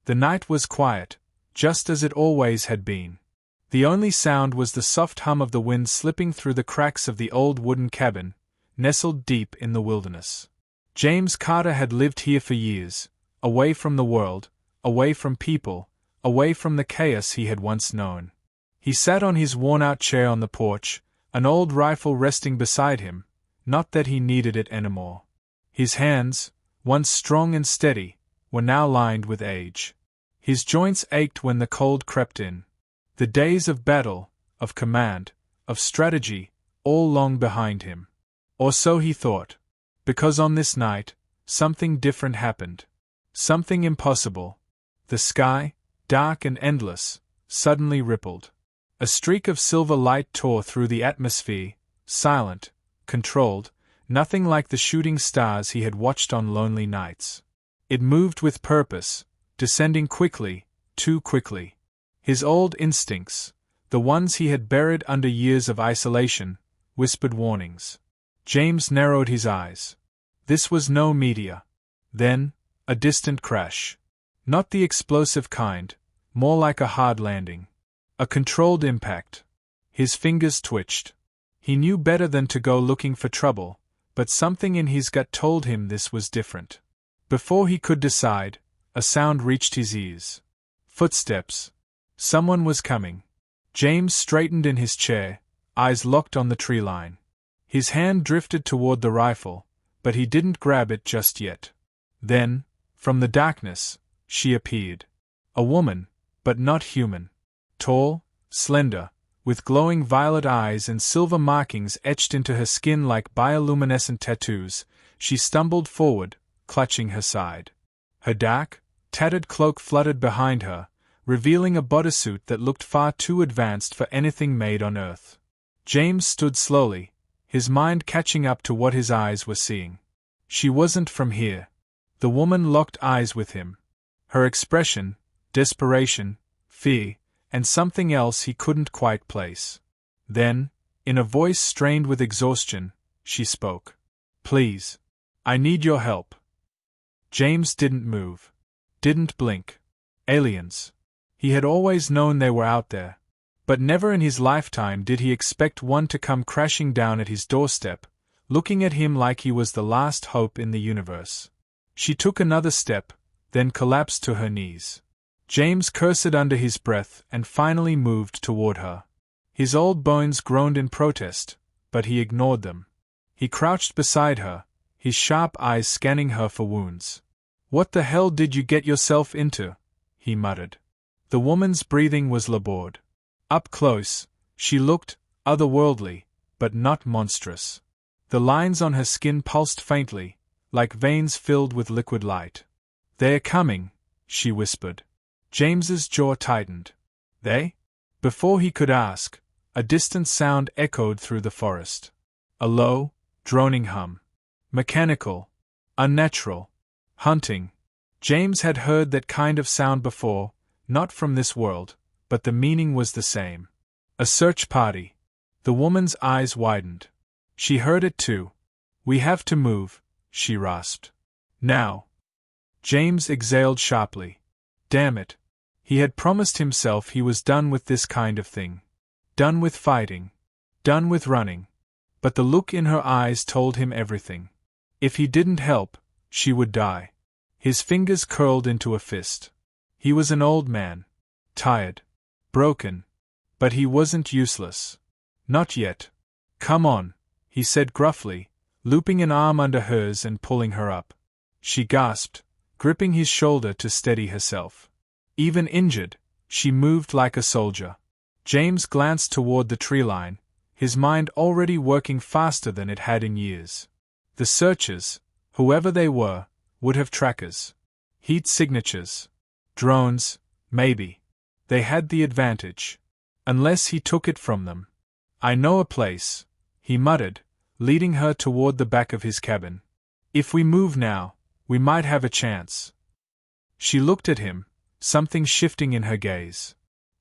The night was quiet, just as it always had been. The only sound was the soft hum of the wind slipping through the cracks of the old wooden cabin, nestled deep in the wilderness. James Carter had lived here for years, away from the world, away from people, away from the chaos he had once known. He sat on his worn-out chair on the porch, an old rifle resting beside him, not that he needed it anymore. His hands, once strong and steady, were now lined with age. His joints ached when the cold crept in. The days of battle, of command, of strategy, all long behind him. Or so he thought. Because on this night, something different happened. Something impossible. The sky, dark and endless, suddenly rippled. A streak of silver light tore through the atmosphere, silent, controlled, nothing like the shooting stars he had watched on lonely nights. It moved with purpose, descending quickly, too quickly. His old instincts, the ones he had buried under years of isolation, whispered warnings. James narrowed his eyes. This was no meteor. Then, a distant crash. Not the explosive kind, more like a hard landing. A controlled impact. His fingers twitched. He knew better than to go looking for trouble, but something in his gut told him this was different. Before he could decide, a sound reached his ears. Footsteps. Someone was coming. James straightened in his chair, eyes locked on the tree line. His hand drifted toward the rifle, but he didn't grab it just yet. Then, from the darkness, she appeared. A woman, but not human. Tall, slender, with glowing violet eyes and silver markings etched into her skin like bioluminescent tattoos, she stumbled forward, clutching her side. Her dark, tattered cloak fluttered behind her, revealing a bodysuit that looked far too advanced for anything made on Earth. James stood slowly, his mind catching up to what his eyes were seeing. She wasn't from here. The woman locked eyes with him. Her expression, desperation, fear, and something else he couldn't quite place. Then, in a voice strained with exhaustion, she spoke. Please. I need your help. James didn't move. Didn't blink. Aliens. He had always known they were out there. But never in his lifetime did he expect one to come crashing down at his doorstep, looking at him like he was the last hope in the universe. She took another step, then collapsed to her knees. James cursed under his breath and finally moved toward her. His old bones groaned in protest, but he ignored them. He crouched beside her, his sharp eyes scanning her for wounds. What the hell did you get yourself into? He muttered. The woman's breathing was labored. Up close, she looked otherworldly, but not monstrous. The lines on her skin pulsed faintly, like veins filled with liquid light. They're coming, she whispered. James's jaw tightened. They? Before he could ask, a distant sound echoed through the forest. A low, droning hum. Mechanical. Unnatural. Hunting. James had heard that kind of sound before, not from this world, but the meaning was the same. A search party. The woman's eyes widened. She heard it too. We have to move, she rasped. Now. James exhaled sharply. Damn it. He had promised himself he was done with this kind of thing. Done with fighting. Done with running. But the look in her eyes told him everything. If he didn't help, she would die. His fingers curled into a fist. He was an old man. Tired. Broken. But he wasn't useless. Not yet. Come on, he said gruffly, looping an arm under hers and pulling her up. She gasped, gripping his shoulder to steady herself. Even injured, she moved like a soldier. James glanced toward the tree line, his mind already working faster than it had in years. The searchers, whoever they were, would have trackers. Heat signatures. Drones, maybe. They had the advantage. Unless he took it from them. I know a place, he muttered, leading her toward the back of his cabin. If we move now, we might have a chance. She looked at him, something shifting in her gaze.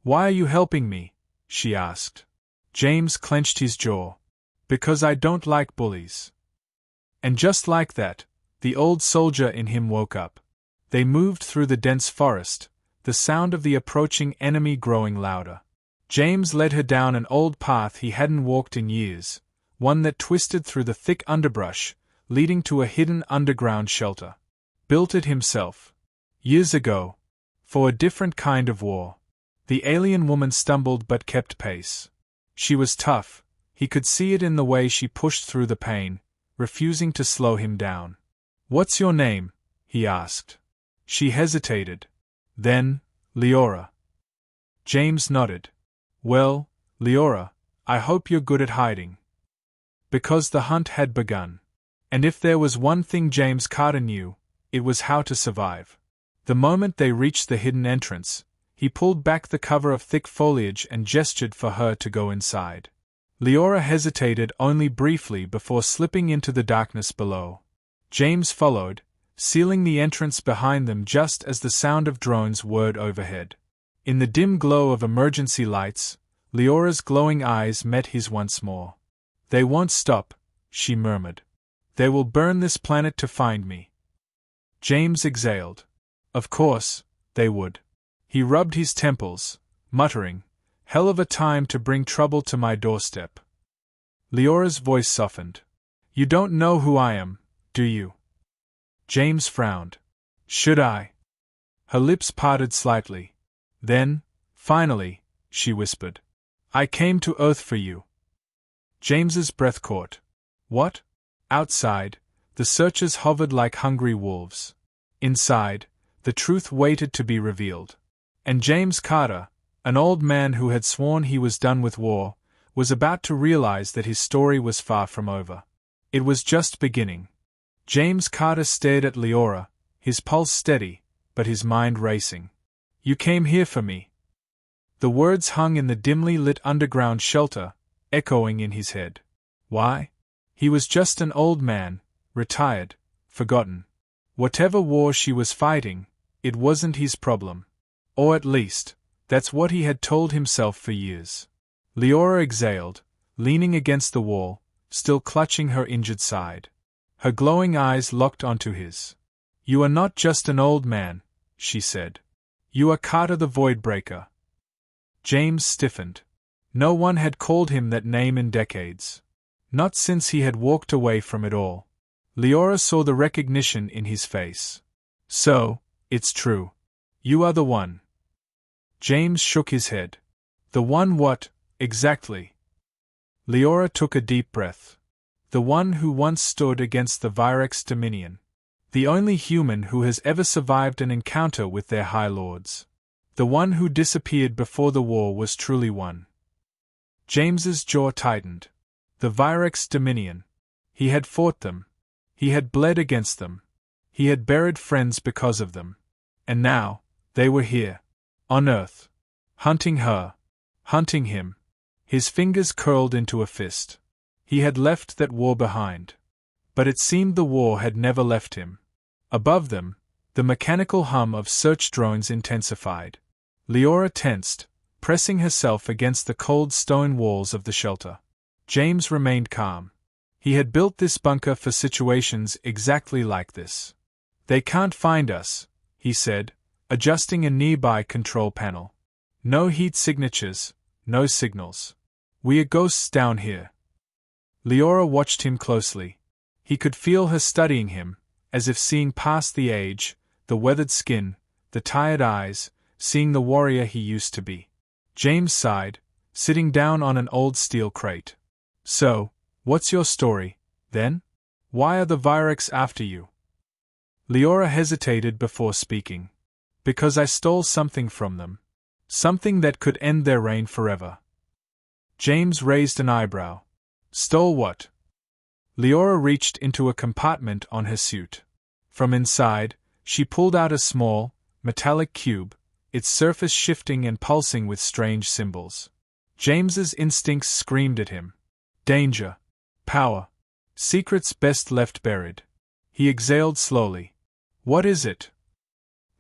Why are you helping me? She asked. James clenched his jaw. Because I don't like bullies. And just like that, the old soldier in him woke up. They moved through the dense forest, the sound of the approaching enemy growing louder. James led her down an old path he hadn't walked in years, one that twisted through the thick underbrush, leading to a hidden underground shelter. Built it himself. Years ago. For a different kind of war. The alien woman stumbled but kept pace. She was tough, he could see it in the way she pushed through the pain, refusing to slow him down. "What's your name?" he asked. She hesitated. Then, Leora. James nodded. "Well, Leora, I hope you're good at hiding." Because the hunt had begun. And if there was one thing James Carter knew, it was how to survive. The moment they reached the hidden entrance, he pulled back the cover of thick foliage and gestured for her to go inside. Leora hesitated only briefly before slipping into the darkness below. James followed, sealing the entrance behind them just as the sound of drones whirred overhead. In the dim glow of emergency lights, Leora's glowing eyes met his once more. "They won't stop," she murmured. "They will burn this planet to find me." James exhaled. Of course, they would. He rubbed his temples, muttering, "Hell of a time to bring trouble to my doorstep." Leora's voice softened. "You don't know who I am, do you?" James frowned. "Should I?" Her lips parted slightly. Then, finally, she whispered, "I came to Earth for you." James's breath caught. What? Outside, the searchers hovered like hungry wolves. Inside, the truth waited to be revealed. And James Carter, an old man who had sworn he was done with war, was about to realize that his story was far from over. It was just beginning. James Carter stared at Leora, his pulse steady, but his mind racing. "You came here for me." The words hung in the dimly lit underground shelter, echoing in his head. Why? He was just an old man, retired, forgotten. Whatever war she was fighting, it wasn't his problem. Or at least, that's what he had told himself for years. Leora exhaled, leaning against the wall, still clutching her injured side. Her glowing eyes locked onto his. "You are not just an old man," she said. "You are Carter the Voidbreaker." James stiffened. No one had called him that name in decades. Not since he had walked away from it all. Leora saw the recognition in his face. "So, it's true. You are the one." James shook his head. "The one what, exactly?" Leora took a deep breath. "The one who once stood against the Virex Dominion. The only human who has ever survived an encounter with their High Lords. The one who disappeared before the war was truly won." James's jaw tightened. The Virex Dominion. He had fought them. He had bled against them. He had buried friends because of them. And now, they were here. On Earth. Hunting her. Hunting him. His fingers curled into a fist. He had left that war behind. But it seemed the war had never left him. Above them, the mechanical hum of search drones intensified. Leora tensed, pressing herself against the cold stone walls of the shelter. James remained calm. He had built this bunker for situations exactly like this. "They can't find us," he said, adjusting a nearby control panel. "No heat signatures, no signals. We are ghosts down here." Leora watched him closely. He could feel her studying him, as if seeing past the age, the weathered skin, the tired eyes, seeing the warrior he used to be. James sighed, sitting down on an old steel crate. "So, what's your story, then? Why are the Virex after you?" Leora hesitated before speaking. "Because I stole something from them. Something that could end their reign forever." James raised an eyebrow. "Stole what?" Leora reached into a compartment on her suit. From inside, she pulled out a small, metallic cube, its surface shifting and pulsing with strange symbols. James's instincts screamed at him. Danger. Power. Secrets best left buried. He exhaled slowly. "What is it?"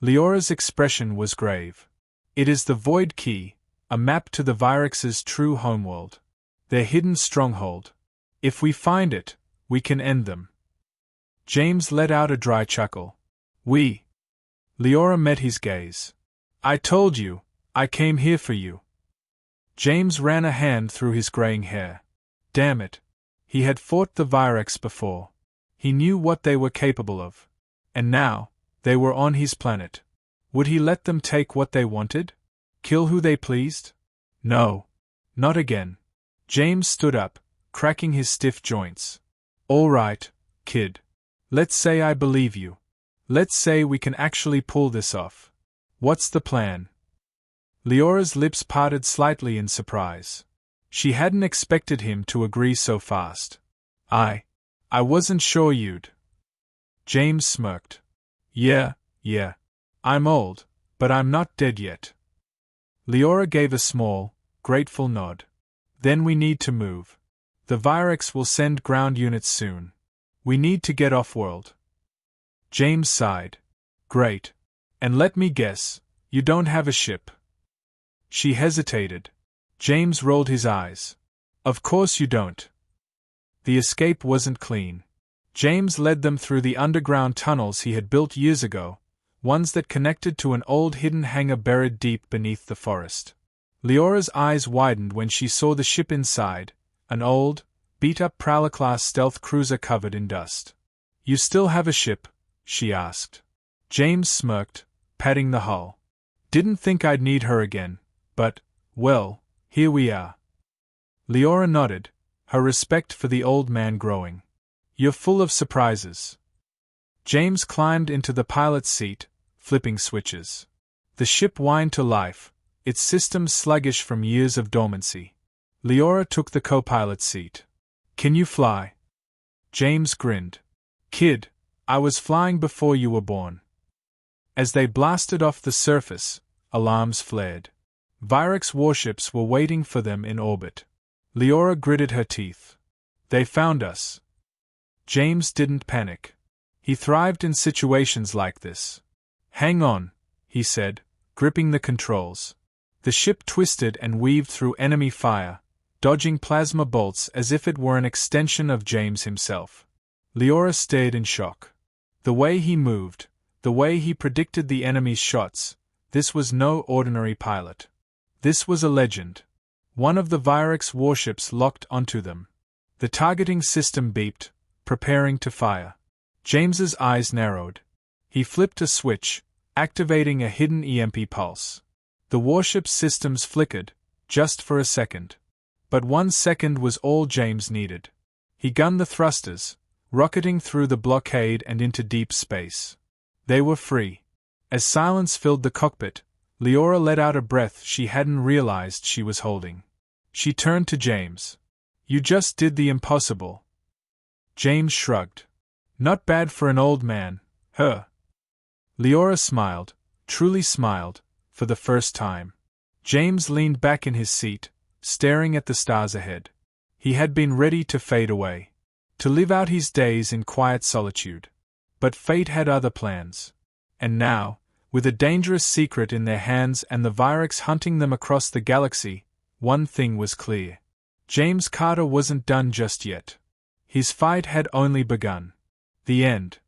Leora's expression was grave. "It is the Void Key, a map to the Virex's true homeworld. Their hidden stronghold. If we find it, we can end them." James let out a dry chuckle. "We?" Leora met his gaze. I told you, I came here for you. James ran a hand through his graying hair. Damn it. He had fought the Virex before. He knew what they were capable of. And now, they were on his planet. Would he let them take what they wanted? Kill who they pleased? No. Not again. James stood up, cracking his stiff joints. All right, kid. Let's say I believe you. Let's say we can actually pull this off. What's the plan? Leora's lips parted slightly in surprise. She hadn't expected him to agree so fast. I wasn't sure you'd. James smirked. Yeah. I'm old, but I'm not dead yet. Leora gave a small, grateful nod. Then we need to move. The Virex will send ground units soon. We need to get off-world. James sighed. Great. And let me guess, you don't have a ship. She hesitated. James rolled his eyes. Of course you don't. The escape wasn't clean. James led them through the underground tunnels he had built years ago, ones that connected to an old hidden hangar buried deep beneath the forest. Leora's eyes widened when she saw the ship inside, an old, beat-up Prowler-class stealth cruiser covered in dust. You still have a ship? She asked. James smirked, patting the hull. Didn't think I'd need her again, but, well, here we are. Leora nodded, her respect for the old man growing. You're full of surprises. James climbed into the pilot's seat, flipping switches. The ship whined to life, its systems sluggish from years of dormancy. Leora took the co-pilot's seat. Can you fly? James grinned. Kid, I was flying before you were born. As they blasted off the surface, alarms flared. Virex warships were waiting for them in orbit. Leora gritted her teeth. They found us. James didn't panic. He thrived in situations like this. Hang on, he said, gripping the controls. The ship twisted and weaved through enemy fire, dodging plasma bolts as if it were an extension of James himself. Leora stared in shock. The way he moved, the way he predicted the enemy's shots, this was no ordinary pilot. This was a legend. One of the Virex warships locked onto them. The targeting system beeped, preparing to fire. James's eyes narrowed. He flipped a switch, activating a hidden EMP pulse. The warship's systems flickered, just for a second. But 1 second was all James needed. He gunned the thrusters, rocketing through the blockade and into deep space. They were free. As silence filled the cockpit, Leora let out a breath she hadn't realized she was holding. She turned to James. You just did the impossible. James shrugged. Not bad for an old man, huh? Leora smiled, truly smiled, for the first time. James leaned back in his seat, staring at the stars ahead. He had been ready to fade away, to live out his days in quiet solitude. But fate had other plans. And now, with a dangerous secret in their hands and the Virex hunting them across the galaxy, one thing was clear. James Carter wasn't done just yet. His fight had only begun. The end.